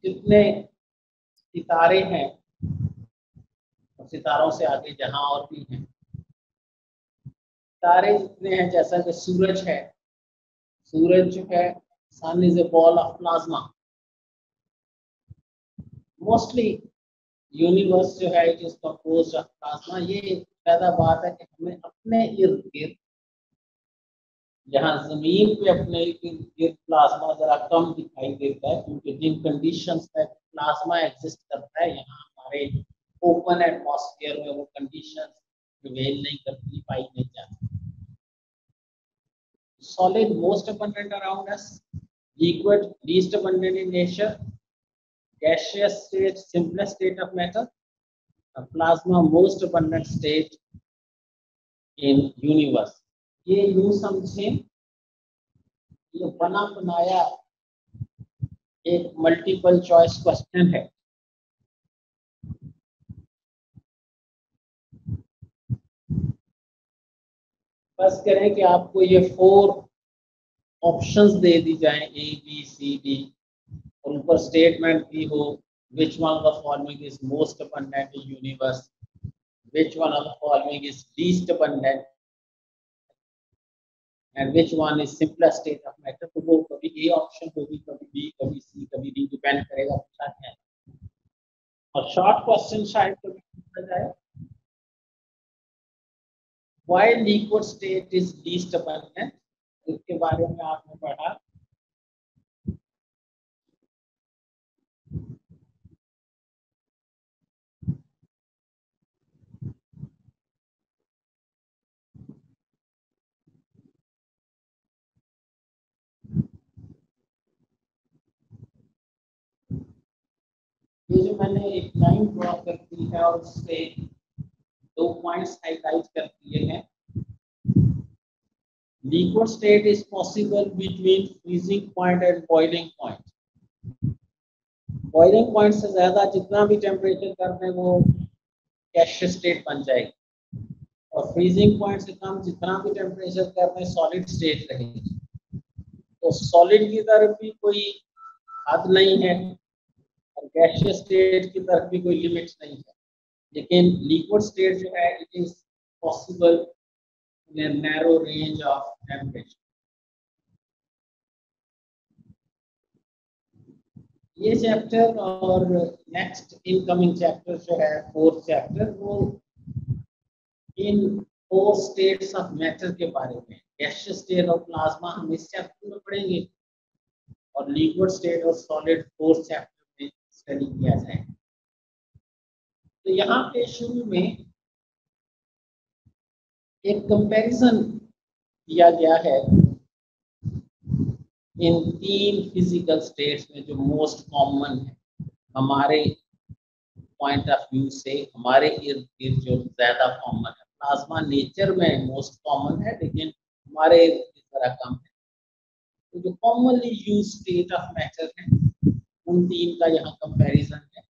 कितने सितारे हैं और सितारों से आगे जहां और भी हैं, तारे जितने हैं, जैसा कि सूरज है, सूरज जो है, sun is a ball of plasma. Mostly universe जो है it is composed of plasma. ये पैदा बात है कि हमें अपने इर्द गिर्द, जहाँ जमीन पे अपने इर्द गिर्द प्लाज्मा जरा कम दिखाई देता है, क्योंकि जिन कंडीशंस में प्लाज्मा एग्जिस्ट करता है, यहाँ हमारे ओपन एटमॉस्फेयर में वो कंडीशंस प्रिवेल नहीं करती, पाई नहीं जाती। Solid most abundant around us, liquid least abundant in nature, gaseous state simplest state of matter, plasma most abundant state in universe। ये यूं समझें, ये बना बनाया एक मल्टीपल चॉइस क्वेश्चन है। बस करें कि आपको ये 4 ऑप्शंस दे दी जाएं, ए बी सी डी, और ऊपर स्टेटमेंट भी हो, which one of the following is most abundant in universe, which one of the following is least abundant, and which one is simplest state of matter। तो वो कभी A option होगी, कभी B, कभी सी, कभी डी, डिपेंड करेगा पूछा क्या है। और शॉर्ट क्वेश्चन शायद कभी पूछा जाए, why liquid state is least abundant, इसके बारे में आपने पढ़ा। ये जो मैंने एक लाइन ड्रॉ कर दी है और उससे 2 पॉइंट्स हाईलाइट कर दिए हैं। Liquid state is possible between freezing point and boiling point. Boiling point से ज्यादा जितना भी टेम्परेचर कर दें वो गैसियस स्टेट बन जाएगी, और फ्रीजिंग पॉइंट से कम जितना भी टेम्परेचर कर दें सॉलिड स्टेट रहेगी। तो सॉलिड की तरफ भी कोई हद नहीं है और गैसियस स्टेट की तरफ भी कोई लिमिट नहीं है, लेकिन लिक्विड स्टेट जो है it is possible in a narrow range of temperature। ये चैप्टर और नेक्स्ट इनकमिंग चैप्टर जो है 4th चैप्टर, वो इन 4 स्टेट्स ऑफ मैटर के बारे में, गैसियस स्टेट और प्लाज्मा हम इस चैप्टर में पढ़ेंगे, और लिक्विड स्टेट और सॉलिड 4th चैप्टर में स्टडी किया जाएगा। तो यहाँ पे शुरू में एक कंपैरिजन दिया गया है इन 3 फिजिकल स्टेट्स में जो मोस्ट कॉमन है हमारे पॉइंट ऑफ व्यू से, हमारे इर्द गिर्द जो ज्यादा कॉमन है। प्लाज्मा नेचर में मोस्ट कॉमन है, लेकिन हमारे इर्द गिर्द जरा कम है। तो जो commonly use state of matter है उन 3 का यहाँ कंपैरिजन है।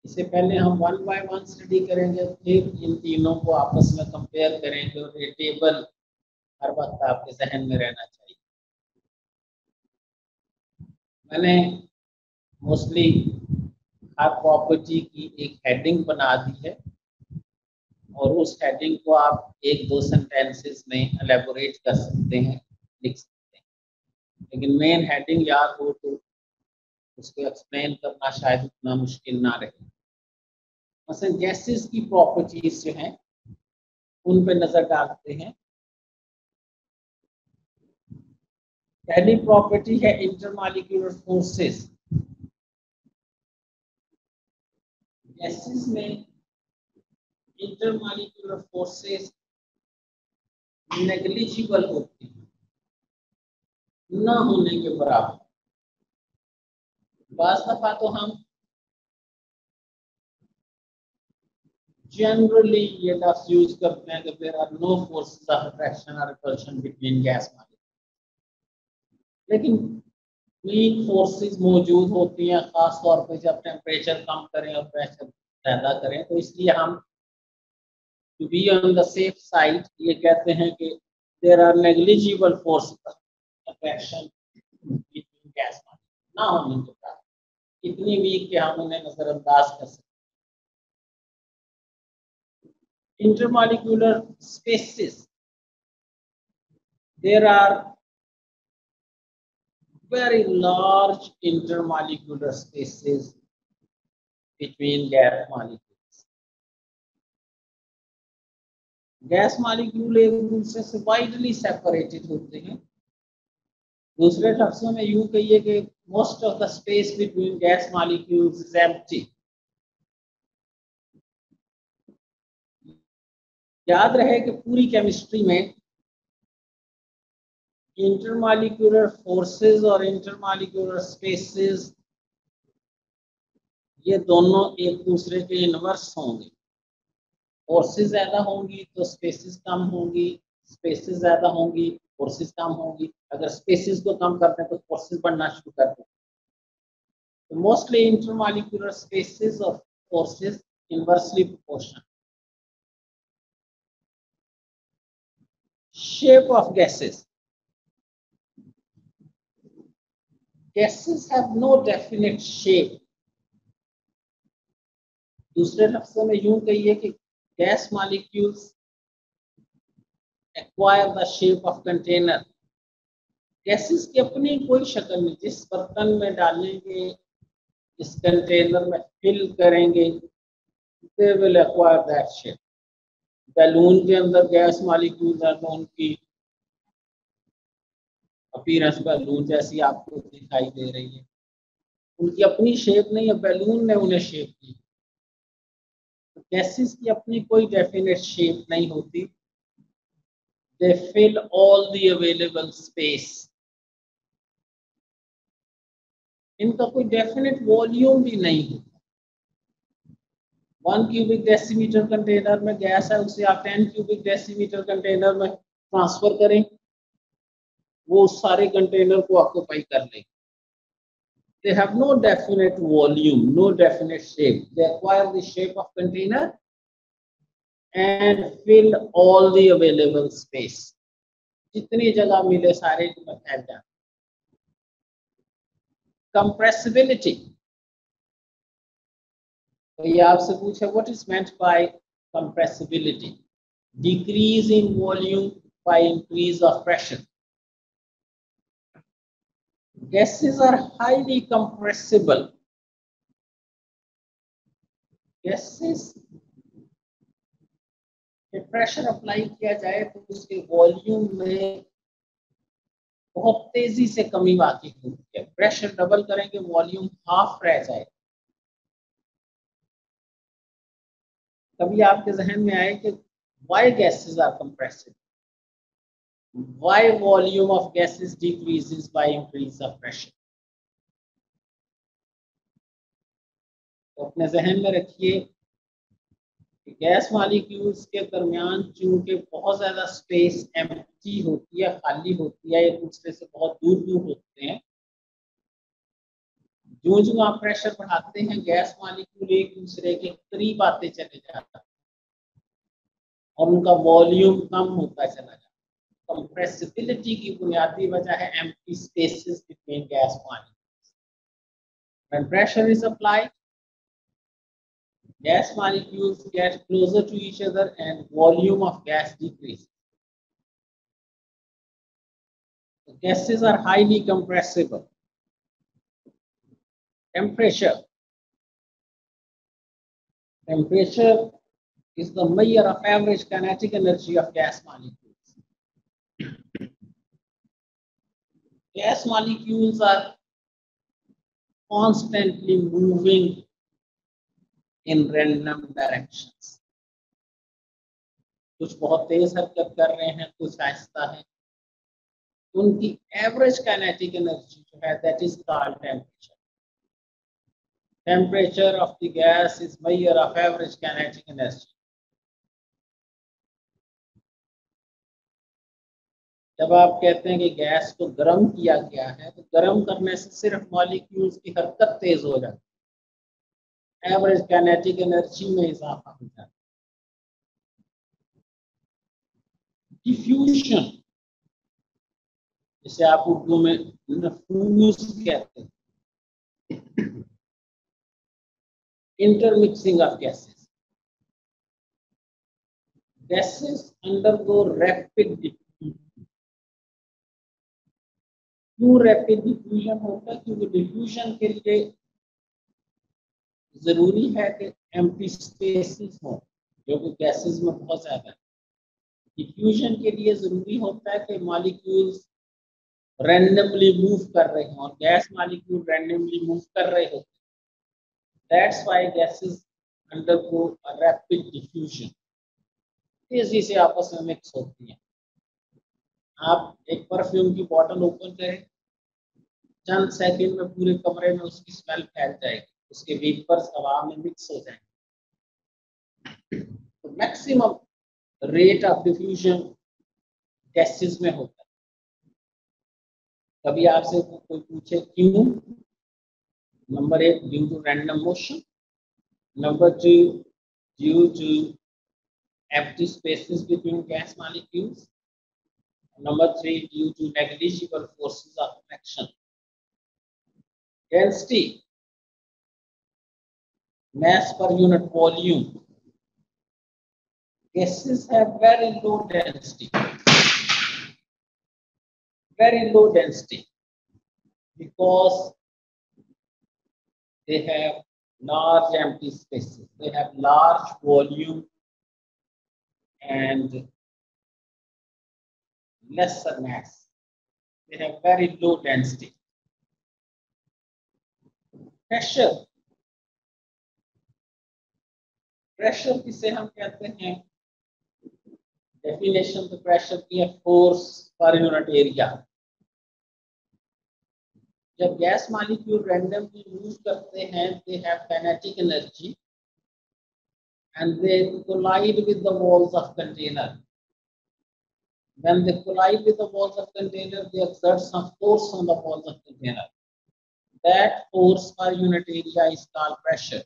इससे पहले हम 1 बाय 1 स्टडी करेंगे, फिर इन तीनों को आपस में कंपेयर करेंगे, और ये टेबल हर वक्त आपके जहन में रहना चाहिए। मैंने मोस्टली हर प्रॉपर्टी की एक हेडिंग बना दी है, और उस हेडिंग को आप 1-2 सेंटेंसेस में एलेबोरेट कर सकते हैं, लिख सकते हैं, लेकिन मेन हेडिंग याद हो तो उसको एक्सप्लेन करना शायद उतना मुश्किल ना रहे। मसलन गैसेस की प्रॉपर्टीज जो हैं उन पे नजर डालते हैं। पहली प्रॉपर्टी है इंटरमॉलिक्यूलर फोर्सेस। गैसेस में इंटरमॉलिक्यूलर फोर्सेस नेग्लिजिबल होती है, न होने के बराबर। बाज़ दफा तो हम जनरली ये लफ्ज़ यूज करते हैं कि there are no forces of attraction और रिपल्शन बिटवीन गैस मॉलिक्यूल, लेकिन वीक फोर्सेस मौजूद होती हैं, खास तौर पे जब टेम्परेचर कम करें और प्रेशर ज्यादा करें। तो इसलिए हम to be on the safe side ये कहते हैं कि there are negligible forces of attraction ना होने के कारण इतनी वीक कि हम उन्हें नजरअंदाज कर सकते। Intermolecular spaces, there are very large intermolecular spaces between gas molecules. Gas molecule एक दूसरे से वाइडली सेपरेटेड होते हैं। दूसरे लफ्जों में यूं कहिए कि most of the space between gas molecules is empty. याद रहे कि पूरी केमिस्ट्री में इंटरमॉलिक्यूलर फोर्सेस और इंटरमॉलिक्यूलर स्पेसेस ये दोनों एक दूसरे के इनवर्स होंगे। फोर्सेस ज्यादा होंगी तो स्पेसेस कम होंगी, स्पेसेस ज्यादा होंगी फोर्सेस कम होंगी। अगर स्पेसेस को कम करते हैं तो फोर्सेस बढ़ना शुरू कर देते हैं। तो mostly intermolecular spaces of forces inversely proportional. Shape of gases. Gases have no definite shape. दूसरे लफ्जों में यूं कहिए कि gas molecules acquire the shape of container. Gases की अपनी कोई शक्ल नहीं, जिस बर्तन में डालेंगे, इस कंटेनर में फिल करेंगे, they will acquire that shape. Balloon के अंदर गैस मॉलिक्यूल्स हैं तो उनकी अपीयरेंस बैलून जैसी आपको दिखाई दे रही है। उनकी अपनी शेप नहीं है, बैलून ने उन्हें शेप दी। गैसेस की अपनी कोई डेफिनेट शेप नहीं होती। They fill all the available space. इनका कोई डेफिनेट वॉल्यूम भी नहीं होता। 1 क्यूबिक डेसीमीटर कंटेनर में गैस है, उसे आप 10 क्यूबिक डेसीमीटर कंटेनर में ट्रांसफर करें, वो सारे कंटेनर को ऑक्यूपाई कर लेंगे। They have no definite volume, no definite shape. They acquire the shape of container and fill all the available space. जितनी जगह मिले सारे में फैल जाते। Compressibility. तो ये आपसे पूछे what is meant by compressibility? Decrease in volume by increase of pressure. Gases are highly compressible. Gases पे प्रेशर अप्लाई किया जाए तो उसके वॉल्यूम में बहुत तेजी से कमी वाकई होती है। प्रेशर डबल करेंगे वॉल्यूम हाफ रह जाए। कभी आपके जहन में आए कि why gases are compressible? Why volume of gases decreases by increase of pressure? तो अपने जहन में रखिए कि गैस मॉलिक्यूल्स के दरमियान चूंकि बहुत ज्यादा स्पेस एम्प्टी होती है, खाली होती है, एक दूसरे से बहुत दूर दूर होते हैं। जो जो आप प्रेशर बढ़ाते हैं गैस मॉलिक्यूल एक दूसरे के करीब आते चले जाते हैं और उनका वॉल्यूम कम होता चला जाता है। कंप्रेसिबिलिटी की बुनियादी वजह है empty spaces between gas molecules. When pressure is applied, gas molecules get closer to each other and volume of gas decreases. The gases are highly compressible. Temperature. Temperature is the measure of average kinetic energy of gas molecules. Gas molecules are constantly moving in random directions. कुछ बहुत तेज हरकत कर रहे हैं, कुछ आहिस्ता है। उनकी एवरेज काइनेटिक एनर्जी जो है that is called temperature. Temperature of the gas is measure of average kinetic energy. जब आप कहते हैं कि गैस को गर्म किया गया है तो गर्म करने से सिर्फ मॉलिक्यूल्स की हरकत तेज हो जाती है, एवरेज काइनेटिक एनर्जी में इजाफा हो जाता है। डिफ्यूजन, जिसे आप उर्दू में नफूस कहते हैं, intermixing of gases. Gases undergo rapid diffusion. क्यों रैपिड डिफ्यूजन होता है? क्योंकि डिफ्यूजन के लिए जरूरी है कि एम्प्टी स्पेसेस हो, जो कि गैसेस में बहुत ज्यादा है। डिफ्यूजन के लिए जरूरी होता है कि मॉलिक्यूल्स रैंडमली मूव कर रहे हैं, और गैस मॉलिक्यूल रैंडमली मूव कर रहे होते हैं। That's why gases undergo a rapid diffusion, तेजी से आपस में मिक्स होती हैं। आप एक परफ्यूम की बोतल ओपन करें, चंद सेकंड में पूरे कमरे में उसकी स्मेल फैल जाएगी, उसके वेपर्स हवा में मिक्स हो जाएंगे। तो maximum rate of diffusion gases में होता है। कभी आपसे कोई पूछे क्यों? Number 1 due to random motion, number 2 due to empty spaces between gas molecules, number 3 due to negligible forces of attraction. Density, mass per unit volume. Gases have very low density, because they have large empty spaces, they have large volume and lesser mass. They have very low density. Pressure किसे हम कहते हैं? Definition तो pressure की है force per unit area. जब gas molecule randomly move करते हैं, they have kinetic energy and they collide with the walls of container. When they collide with the walls of container, they exert some force on the walls of container. That force per unit area is called pressure.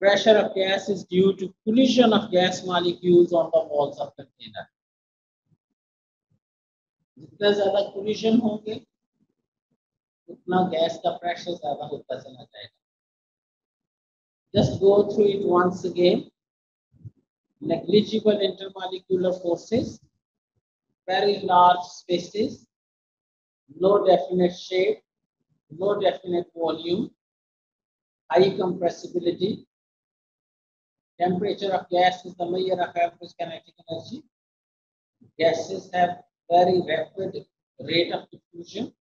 Pressure of gas is due to collision of gas molecules on the walls of container. जितना ज्यादा collision होंगे, उतना gas का pressure ज्यादा होता चला जाएगा। Just go through it once again. Negligible intermolecular forces, very large spaces, no definite shape, no definite volume, high compressibility. Temperature of gas is the measure of average kinetic energy. Gases have very rapid rate of diffusion.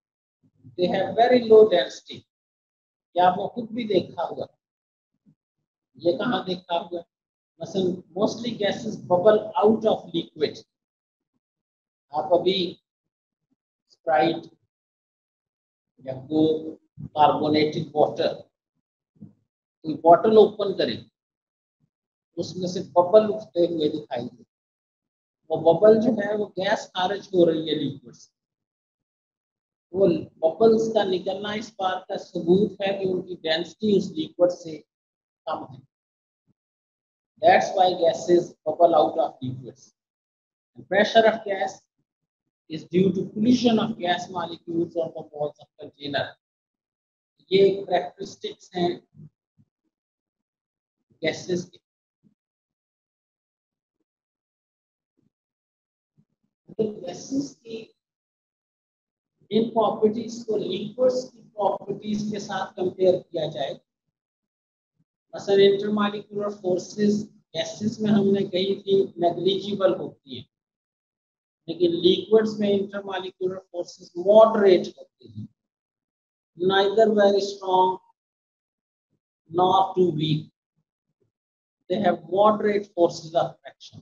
They have very low density. क्या आपने खुद भी देखा होगा? ये कहाँ देखा होगा? मसलन mostly gases bubble out of liquid. आप अभी स्प्राइट या कोक कार्बोनेटेड वाटर कोई बॉटल ओपन करें, उसमें से बबल उठते हुए दिखाई दे। वो बबल जो है वो गैस खारिज हो रही है लिक्विड से। वो बबल्स का निकलना इस बात का सबूत है कि उनकी डेंसिटी उस लिक्विड से कम है। That's why gases bubble out of liquids. The pressure of gas is due to collision of gas molecules on the walls of container. ये characteristics हैं gases के। gases की इन प्रॉपर्टीज को लिक्विड्स की प्रॉपर्टीज के साथ कंपेयर किया जाए, मसलन इंटरमॉलिक्यूलर फोर्सेस गैसेस में हमने कही थी नेग्लिजिबल होती है, लेकिन लिक्विड्स में इंटरमॉलिक्यूलर फोर्सेस मॉडरेट होती हैं, neither very strong nor too weak. They have moderate forces of attraction.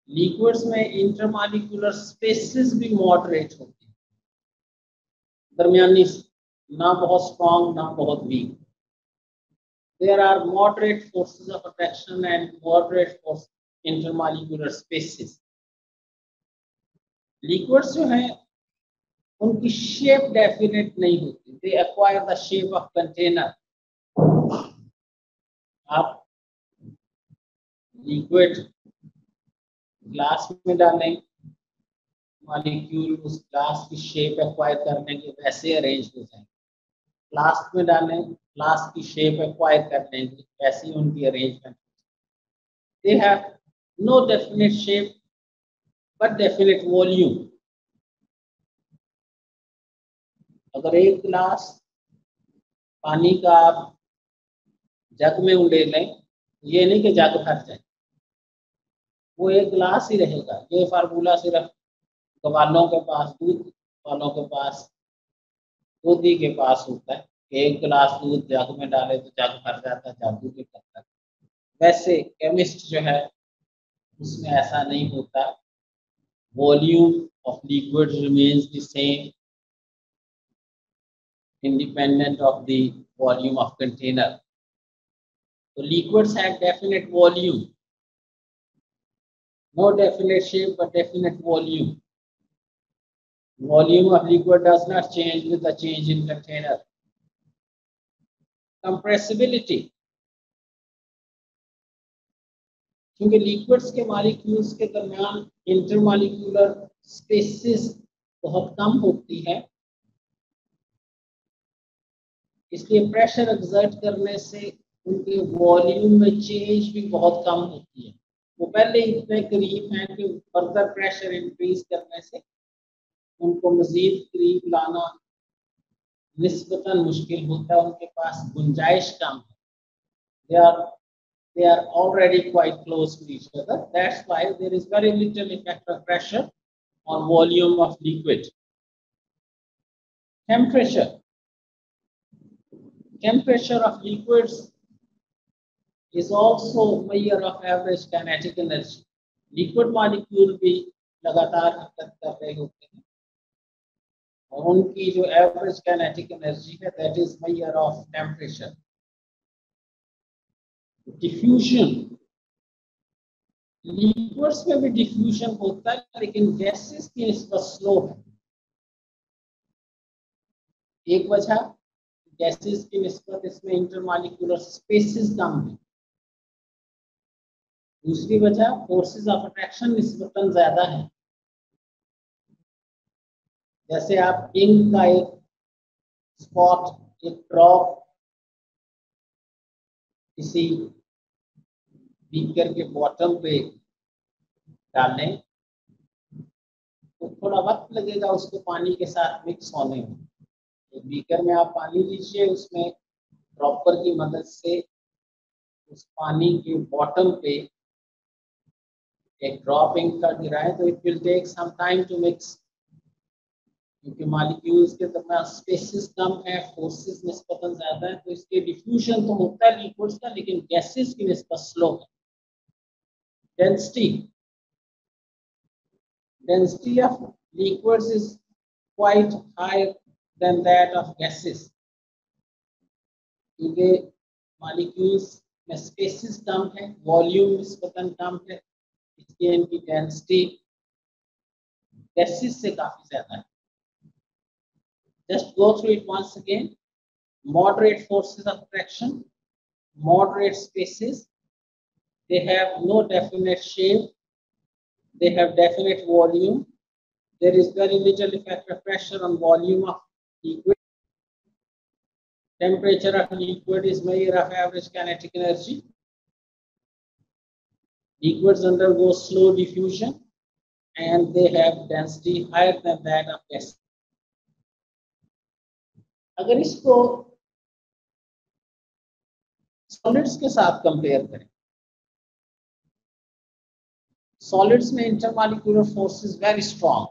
Liquids में इंटरमॉलिक्यूलर स्पेसेस भी मॉडरेट होती हैं, दरमियानी, ना बहुत स्ट्रॉन्ग ना बहुत week. There are moderate forces of attraction and moderate force intermolecular spaces. Liquids जो हैं उनकी शेप डेफिनेट नहीं होती, they acquire the shape of container. आप लिक्विड ग्लास में डालें, मॉलिक्यूल उस ग्लास की शेप एक्वायर करने के वैसे अरेंज हो जाएंगे। फ्लास्क में डालें, फ्लास्क की शेप एक्वायर कर लेंगे, ऐसी उनकी arrangement. They have no definite shape but definite volume. अगर एक गिलास पानी का आप जग में उड़े लें, ये नहीं कि जग भर जाए, वो एक गिलास ही रहेगा। ये फार्मूला सिर्फ गवालों के पास, दूध वालों के पास, दूधी के पास होता है। एक गिलास दूध जग में डाले तो जग भर जाता है, जादू के करता है। वैसे केमिस्ट जो है उसमें ऐसा नहीं होता। Volume of liquid remains the same independent of the volume of container. So liquids have definite volume, no definite shape but definite volume. Volume of liquid does not change with the change in container. Compressibility, क्योंकि liquids के molecules के दरमियान intermolecular spaces बहुत कम होती है, इसलिए pressure exert करने से उनके वॉल्यूम में चेंज भी बहुत कम होती है। वो पहले इतने करीब हैं कि फर्दर प्रेशर इंक्रीज करने से उनको मजीद करीब लाना निस्बतन मुश्किल होता है, उनके पास गुंजाइश कम है। They are already quite close to each other. That's why there is very little effect of pressure on volume of liquid. Temperature of liquids is also measure of average kinetic energy. Liquid molecule भी लगातार हरकत कर रहे होते हैं और उनकी जो एवरेज काइनेटिक एनर्जी है that is measure of temperature. Diffusion, liquids में भी डिफ्यूजन होता है लेकिन गैसेस की निस्बत स्लो है। एक वजह गैसेस की निस्बत इसमें इंटरमॉलिक्यूलर स्पेसेस कम है, दूसरी वजह फोर्सेस ऑफ अट्रैक्शन निस्बतन ज्यादा है। जैसे आप इंक का एक स्पॉट, एक ड्रॉप किसी बीकर के बॉटम पे डालें तो थोड़ा वक्त लगेगा उसको पानी के साथ मिक्स होने में। एक बीकर में आप पानी लीजिए, उसमें ड्रॉपर की मदद से उस पानी के बॉटम पे एक ड्रॉप इंक का गिराएं तो it will take some time to mix, क्योंकि मॉलिक्यूल्स के दरमियान स्पेसेस कम है, फोर्सेस निस्बतन ज्यादा है, तो इसके डिफ्यूजन तो होता है लिक्विड्स का लेकिन गैसेस की निस्बत स्लो है। Density of liquids is quite higher than that of gases, क्योंकि मॉलिक्यूल्स में स्पेसेस कम है, वॉल्यूम निस्बतन कम है, इसलिए इनकी डेंसिटी गैसेस से काफी ज्यादा है। Just go through it once again. Moderate forces of attraction, moderate spaces, they have no definite shape, they have definite volume, there is very little effect of pressure on volume of liquid. Temperature of liquid is measure of average kinetic energy. Liquids undergo slow diffusion and they have density higher than that of gas. अगर इसको solids के साथ compare करें, solids में intermolecular forces very strong.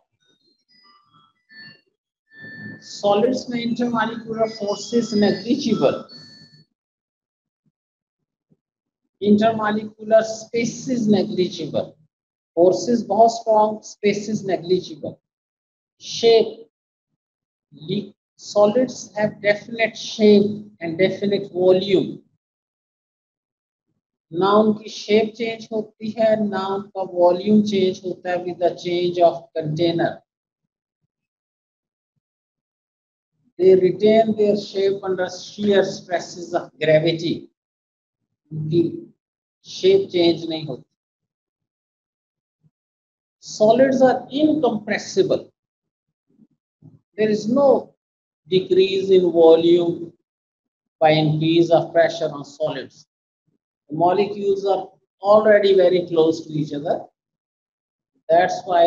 Solids में intermolecular forces negligible, intermolecular spaces negligible, forces बहुत strong, spaces negligible. Shape, solids have definite shape and definite volume. ना उनकी शेप चेंज होती है ना उनका वॉल्यूम चेंज होता है with the change of container. They retain their shape under shear stresses of gravity. उनकी शेप चेंज नहीं होती। Solids are incompressible. There is no decrease in volume by increase of pressure on solids. The molecules are already very close to each other. That's why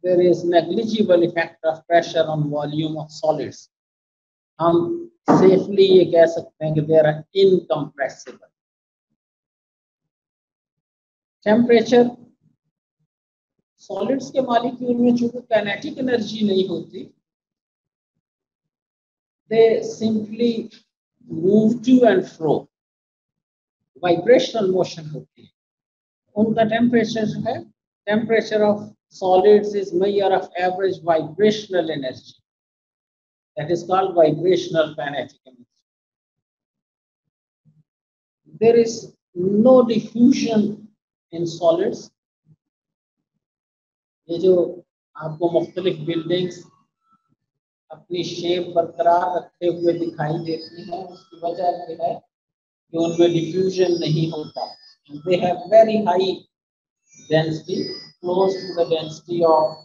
there is negligible effect of pressure on volume of solids. हम safely ये कह सकते हैं कि they are incompressible. Temperature, solids के molecule में चूंकि kinetic energy नहीं होती, they simply move to and fro. Vibrational motion होती है. उनका temperature जो है, temperature of solids is measure of average vibrational energy. That is called vibrational kinetic energy. There is no diffusion in solids. ये जो आपको मुख्तलिफ बिल्डिंग्स अपनी शेप बरकरार रखते हुए दिखाई देती हैं, उसकी वजह यह है कि उनमें डिफ्यूजन नहीं होता. They have very high density, close to the density of